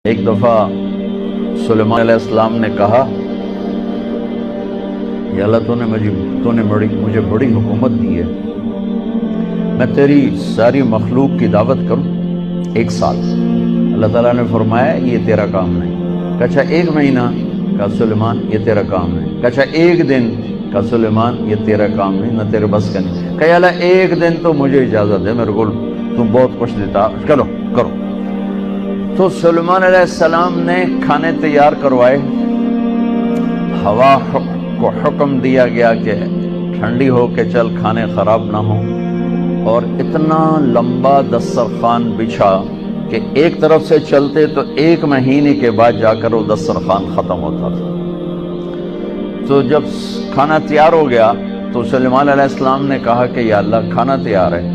ایک دفعہ سلیمان علیہ السلام نے کہا یا اللہ تو نے مجھے بڑی حکومت دی ہے، میں تیری ساری مخلوق کی دعوت کروں 1 سال۔ اللہ تعالیٰ نے فرمایا یہ تیرا کام نہیں۔ کہا 1 مہینہ؟ کہا سلیمان یہ تیرا کام نہیں۔ کہا 1 دن؟ کہا سلیمان یہ تیرا کام نہیں، نہ تیرے بس کا نہیں۔ کہا اللہ 1 دن تو مجھے اجازت دے، میرے کو تم بہت کچھ دیتا، چلو کرو۔ تو سلیمان علیہ السلام نے کھانے تیار کروائے، ہوا کو حکم دیا گیا کہ ٹھنڈی ہو کے چل، کھانے خراب نہ ہوں، اور اتنا لمبا دسترخوان بچھا کہ ایک طرف سے چلتے تو 1 مہینے کے بعد جا کر وہ دسترخوان ختم ہوتا تھا۔ تو جب کھانا تیار ہو گیا تو سلیمان علیہ السلام نے کہا کہ یا اللہ کھانا تیار ہے۔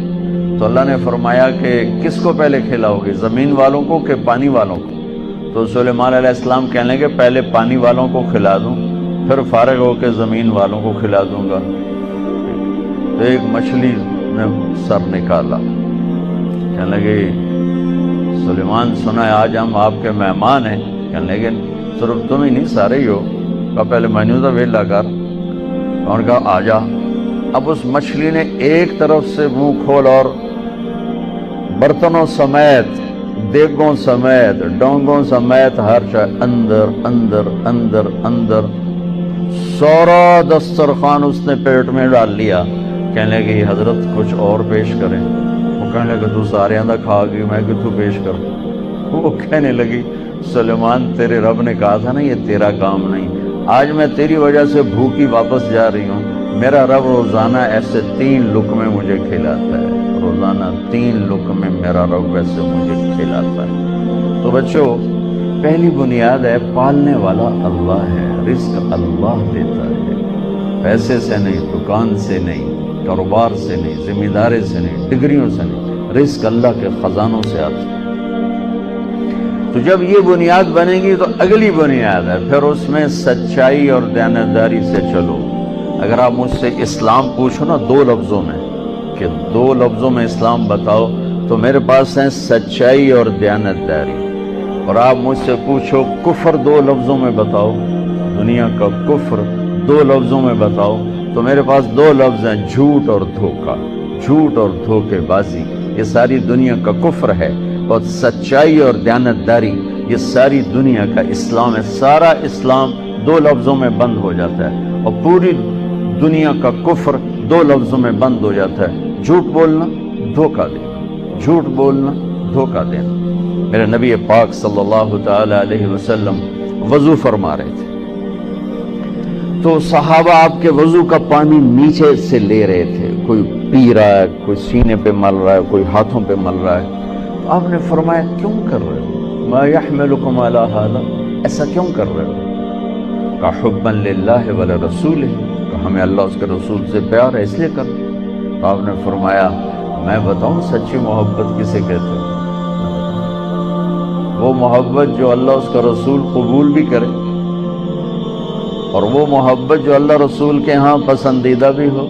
تو اللہ نے فرمایا کہ کس کو پہلے کھلاؤ گے، زمین والوں کو کہ پانی والوں کو؟ تو سلیمان علیہ السلام کہنے لگے پہلے پانی والوں کو کھلا دوں، پھر فارغ ہو کے زمین والوں کو کھلا دوں گا۔ تو ایک مچھلی نے سر نکالا، کہنے لگے سلیمان سنا ہے آج ہم آپ کے مہمان ہیں۔ کہنے لگے صرف تم ہی نہیں، سارے ہی ہو۔ کہا پہلے مینو تو ویلا کر، اور کہا آ جا۔ اب اس مچھلی نے ایک طرف سے منہ کھول اور برتنوں سمیت، دیگوں سمیت، ڈونگوں سمیت ہر شے اندر اندر اندر اندر، سارا دسترخوان اس نے پیٹ میں ڈال لیا۔ کہنے لگے حضرت کچھ اور پیش کریں؟ وہ کہنے لگا تو سارے اندر کھا گئی، میں کہ تو پیش کر۔ وہ کہنے لگی سلیمان تیرے رب نے کہا تھا نا یہ تیرا کام نہیں، آج میں تیری وجہ سے بھوکی واپس جا رہی ہوں۔ میرا رب روزانہ ایسے 3 لقمے مجھے کھلاتا ہے، روزانہ 3 لقمے میرا رب ویسے مجھے کھلاتا ہے۔ تو بچوں، پہلی بنیاد ہے پالنے والا اللہ ہے، رزق اللہ دیتا ہے، پیسے سے نہیں، دکان سے نہیں، کاروبار سے نہیں، ذمہ داری سے نہیں، ڈگریوں سے نہیں، رزق اللہ کے خزانوں سے آتا ہے۔ تو جب یہ بنیاد بنے گی تو اگلی بنیاد ہے پھر اس میں سچائی اور دیانتداری سے چلو۔ اگر آپ مجھ سے اسلام پوچھو نا 2 لفظوں میں کہ 2 لفظوں میں اسلام بتاؤ، تو میرے پاس ہیں سچائی اور دیانتداری۔ اور آپ مجھ سے پوچھو کفر 2 لفظوں میں بتاؤ، دنیا کا کفر 2 لفظوں میں بتاؤ، تو میرے پاس 2 لفظ ہیں، جھوٹ اور دھوکہ، جھوٹ اور دھوکے بازی، یہ ساری دنیا کا کفر ہے۔ اور سچائی اور دیانتداری یہ ساری دنیا کا اسلام ہے۔ سارا اسلام 2 لفظوں میں بند ہو جاتا ہے، اور پوری دنیا کا کفر 2 لفظوں میں بند ہو جاتا ہے، جھوٹ بولنا، دھوکہ دینا، جھوٹ بولنا، دھوکہ دینا۔ میرے نبی پاک صلی اللہ تعالی علیہ وسلم وضو فرما رہے تھے، تو صحابہ آپ کے وضو کا پانی نیچے سے لے رہے تھے، کوئی پی رہا ہے، کوئی سینے پہ مل رہا ہے، کوئی ہاتھوں پہ مل رہا ہے۔ تو آپ نے فرمایا کیوں کر رہے ہو؟ ما یحملکم علی ھذا، ایسا کیوں کر رہے ہو؟ کہ حبا للہ ولرسولہ، کہ ہمیں اللہ اس کے رسول سے پیار ہے اس لیے کر۔ تو آپ نے فرمایا میں بتاؤں سچی محبت کسے کہتے ہیں؟ وہ محبت جو اللہ اس کا رسول قبول بھی کرے، اور وہ محبت جو اللہ رسول کے ہاں پسندیدہ بھی ہو،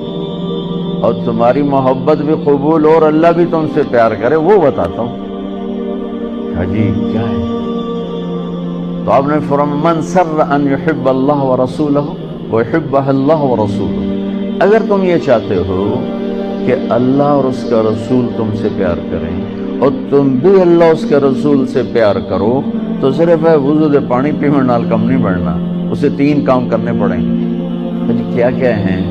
اور تمہاری محبت بھی قبول ہو اور اللہ بھی تم سے پیار کرے، وہ بتاتا ہوں۔ جی کیا ہے؟ تو آپ نے فرمایا من سر ان یحب اللہ ورسولہ ویحبہ اللہ ورسولہ، اگر تم یہ چاہتے ہو کہ اللہ اور اس کا رسول تم سے پیار کریں اور تم بھی اللہ اس کے رسول سے پیار کرو، تو صرف ہے وضو دے پانی پینے نال کم نہیں بڑھنا، اسے 3 کام کرنے پڑیں گے۔ جی کیا کیا ہیں؟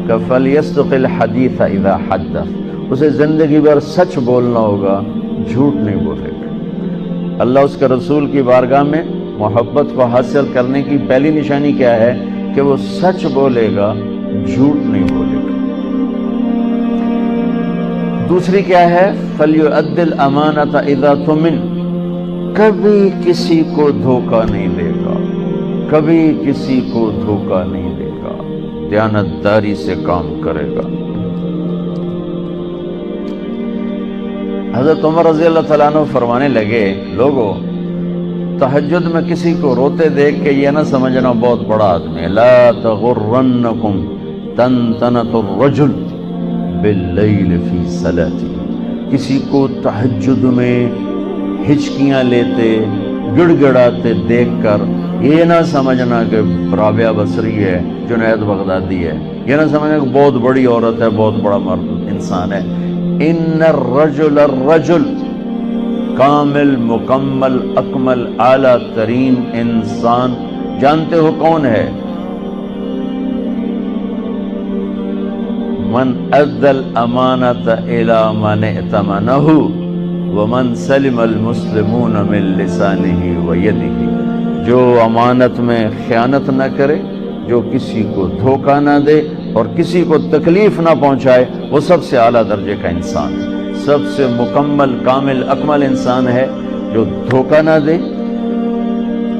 کہ فَلْيَصْدُقِ الْحَدِيثَ إِذَا حَدَّثَ، اسے زندگی بھر سچ بولنا ہوگا، جھوٹ نہیں بولے گا۔ اللہ اس کے رسول کی بارگاہ میں محبت کو حاصل کرنے کی پہلی نشانی کیا ہے؟ کہ وہ سچ بولے گا، جھوٹ نہیں بولے گا۔ دوسری کیا ہے؟ فَلْيُؤَدِّ الْأَمَانَةَ إِذَا تُؤْمِنَ، کبھی کسی کو دھوکہ نہیں دے گا، کبھی کسی کو دھوکہ نہیں دے گا، دیانتداری سے کام کرے گا۔ حضرت عمر رضی اللہ تعالیٰ عنہ فرمانے لگے لوگو تہجد میں کسی کو روتے دیکھ کے یہ نہ سمجھنا بہت بڑا آدمی ہے، لا تغرنکم تنتنۃ الرجل باللیل فی صلاتی، کسی کو تہجد میں ہچکیاں لیتے، گڑ گڑاتے دیکھ کر یہ نہ سمجھنا کہ رابعہ بصری ہے، جنید بغدادی ہے، یہ نہ سمجھنا کہ بہت بڑی عورت ہے، بہت بڑا مرد انسان ہے۔ ان الرجل الرجل، کامل، مکمل، اکمل، اعلیٰ ترین انسان جانتے ہو کون ہے؟ من ادى الامانة الى من ائتمنه ومن سلم المسلمون من لسانه ويده، جو امانت میں خیانت نہ کرے، جو کسی کو دھوکہ نہ دے اور کسی کو تکلیف نہ پہنچائے، وہ سب سے اعلیٰ درجے کا انسان ہے، سب سے مکمل، کامل، اکمل انسان ہے جو دھوکہ نہ دے،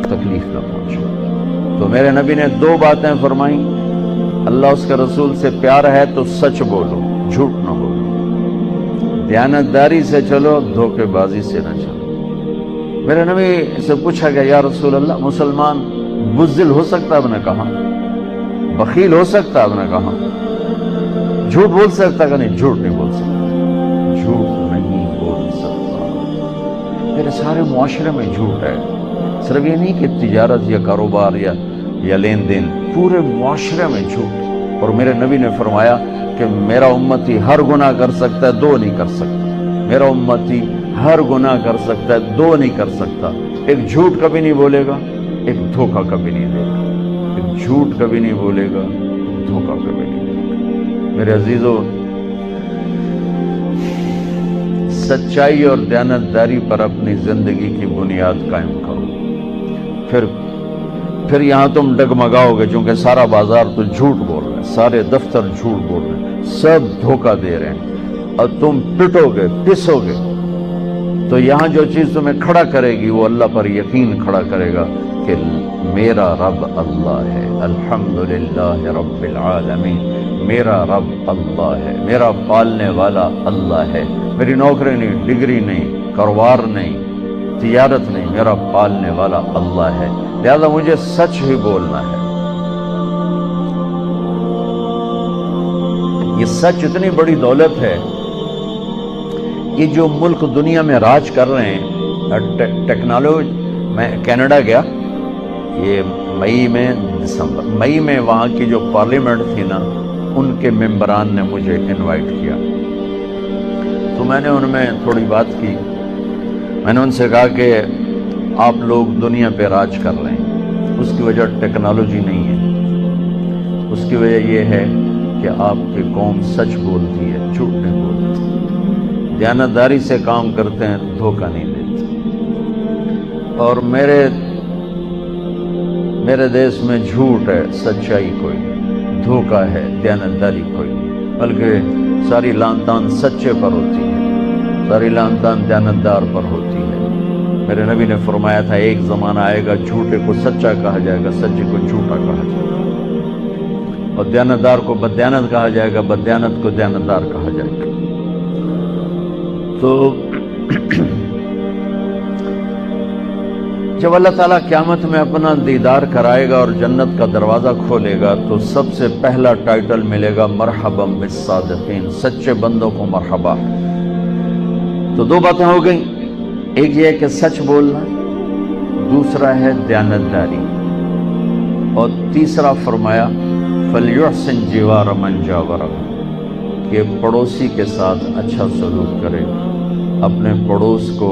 تکلیف نہ پہنچائے۔ تو میرے نبی نے دو باتیں فرمائیں، اللہ اس کے رسول سے پیار ہے تو سچ بولو، جھوٹ نہ بولو، دیانتداری سے چلو، دھوکے بازی سے نہ چلو۔ میرے نبی سے پوچھا گیا یا رسول اللہ، مسلمان بزدل ہو سکتا؟ آپ نے کہا۔ بخیل ہو سکتا؟ آپ نے کہا۔ جھوٹ بول سکتا کہ نہیں؟ جھوٹ نہیں بول سکتا، جھوٹ نہیں بول سکتا۔ میرے سارے معاشرے میں جھوٹ ہے، صرف یہ نہیں کہ تجارت یا کاروبار یا لین دین، پورے معاشرے میں جھوٹ۔ اور میرے نبی نے فرمایا کہ میرا امتی ہر گناہ کر سکتا ہے، دو نہیں کر سکتا۔ میرا امتی ہر گناہ کر سکتا ہے، دو نہیں کر سکتا۔ ایک جھوٹ کبھی نہیں بولے گا، ایک دھوکہ کبھی نہیں دے گا۔ ایک جھوٹ کبھی نہیں بولے گا، دھوکہ کبھی نہیں دے گا۔ میرے عزیزو، سچائی اور دیانتداری پر اپنی زندگی کی بنیاد قائم کرو، پھر یہاں تم ڈگمگاؤ گے، چونکہ سارا بازار تو جھوٹ بول رہے ہیں، سارے دفتر جھوٹ بول رہے ہیں، سب دھوکہ دے رہے ہیں، اور تم پٹو گے، پسو گے۔ تو یہاں جو چیز تمہیں کھڑا کرے گی وہ اللہ پر یقین کھڑا کرے گا کہ میرا رب اللہ ہے، الحمدللہ رب العالمین، میرا رب اللہ ہے، میرا پالنے والا اللہ ہے، میری نوکری نہیں، ڈگری نہیں، کاروبار نہیں، تجارت نہیں، میرا پالنے والا اللہ ہے، لہذا مجھے سچ ہی بولنا ہے۔ یہ سچ اتنی بڑی دولت ہے، یہ جو ملک دنیا میں راج کر رہے ہیں ٹیکنالوجی۔ میں کینیڈا گیا یہ مئی میں وہاں کی جو پارلیمنٹ تھی نا، ان کے ممبران نے مجھے انوائٹ کیا، تو میں نے ان میں تھوڑی بات کی۔ میں نے ان سے کہا کہ آپ لوگ دنیا پہ راج کر رہے ہیں، اس کی وجہ ٹیکنالوجی نہیں ہے، اس کی وجہ یہ ہے کہ آپ کی قوم سچ بولتی ہے، جھوٹ نہیں بولتی، دیانتداری سے کام کرتے ہیں، دھوکہ نہیں دیتے۔ اور میرے دیش میں جھوٹ ہے، سچائی کوئی نہیں، دھوکہ ہے، دیانتداری کوئی نہیں، بلکہ ساری لان تان سچے پر ہوتی ہے، ساری لان تان دیانتدار پر ہوتی ہے۔ میرے نبی نے فرمایا تھا ایک زمانہ آئے گا جھوٹے کو سچا کہا جائے گا، سچے کو جھوٹا کہا جائے گا، اور دیانتدار کو بددیانت کہا جائے گا، بددیانت کو دیانتدار کہا جائے گا۔ تو جب اللہ تعالیٰ قیامت میں اپنا دیدار کرائے گا اور جنت کا دروازہ کھولے گا تو سب سے پہلا ٹائٹل ملے گا مرحبا بالصادقین، سچے بندوں کو مرحبا۔ تو دو باتیں ہو گئیں، ایک یہ ہے کہ سچ بولنا، دوسرا ہے دیانتداری، اور تیسرا فرمایا فَلْيُحْسِنْ جِوَارَ مَنْ جَاوَرَهُ، کہ پڑوسی کے ساتھ اچھا سلوک کرے، اپنے پڑوس کو